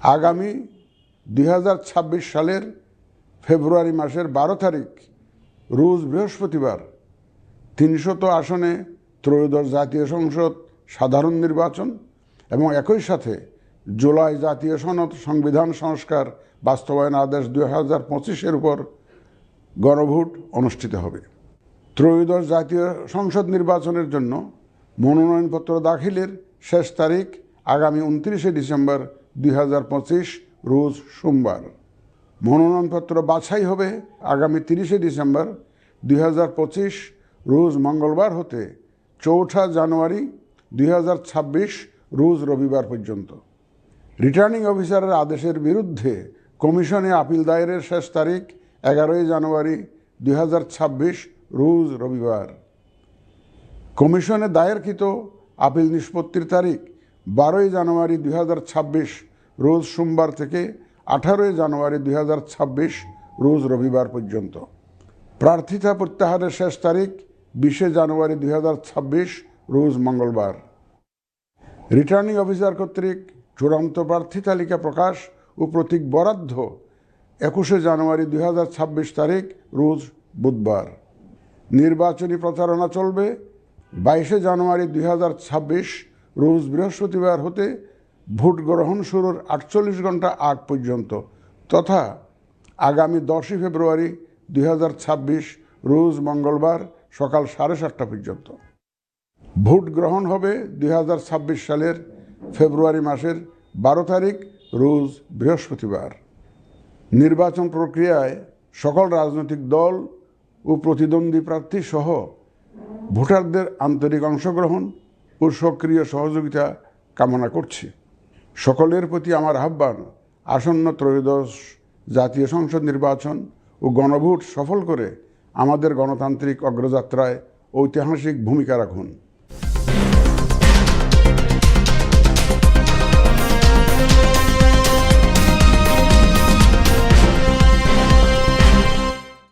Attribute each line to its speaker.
Speaker 1: আগামী 2026 সালের ফেব্রুয়ারি মাসের 12 তারিখ রোজ বৃহস্পতিবার 300 আসনে ত্রয়োদশ জাতীয় সংসদ সাধারণ নির্বাচন এবং একই সাথে জুলাই জাতীয় সনদ সংবিধান সংস্কার বাস্তবায়ন আদেশ 2025-এর উপর গণভোট অনুষ্ঠিত হবে। ত্রয়োদশ জাতীয় সংসদ নির্বাচনের জন্য মনোনয়নপত্র দাখিলের শেষ তারিখ আগামী 29 ডিসেম্বর 2025 রোজ সোমবার। মনোনয়নপত্র বাছাই হবে আগামী 30 ডিসেম্বর 2025 রোজ মঙ্গলবার হতে 4 জানুয়ারি 2026 রোজ রবিবার পর্যন্ত। রিটার্নিং অফিসারের আদেশের বিরুদ্ধে কমিশনে আপিল দায়েরের শেষ তারিখ 11 জানুয়ারি 2026 রোজ রবিবার। কমিশনে দায়েরকৃত আপিল নিষ্পত্তির তারিখ 12 জানুয়ারি 2026 রোজ সোমবার থেকে 18 জানুয়ারি 2026 রোজ রবিবার পর্যন্ত। প্রার্থিতা প্রত্যাহারের শেষ তারিখ 20 জানুয়ারি 2026 রোজ মঙ্গলবার। রিটার্নিং অফিসার কর্তৃক চূড়ান্ত প্রার্থী তালিকা প্রকাশ ও প্রতীক বরাদ্দ 21 জানুয়ারি 2026 তারিখ রোজ বুধবার। নির্বাচনী প্রচারণা চলবে 22 জানুয়ারি 2026 রোজ বৃহস্পতিবার হতে ভোট গ্রহণ শুরুর 48 ঘন্টা আগ পর্যন্ত তথা আগামী 10 ফেব্রুয়ারি 2026 রোজ মঙ্গলবার সকাল 7:30 পর্যন্ত। ভোট গ্রহণ হবে 2026 সালের ফেব্রুয়ারি মাসের 12 তারিখ রোজ বৃহস্পতিবার। নির্বাচন প্রক্রিয়ায় সকল রাজনৈতিক দল ও প্রতিদ্বন্দ্বী প্রার্থী সহ ভোটারদের আন্তরিক অংশগ্রহণ ও সক্রিয় সহযোগিতা কামনা করছি। সকলের প্রতি আমার আহ্বান, আসন্ন ত্রয়োদশ জাতীয় সংসদ নির্বাচন ও গণভোট সফল করে আমাদের গণতান্ত্রিক অগ্রযাত্রায় ঐতিহাসিক ভূমিকা রাখুন।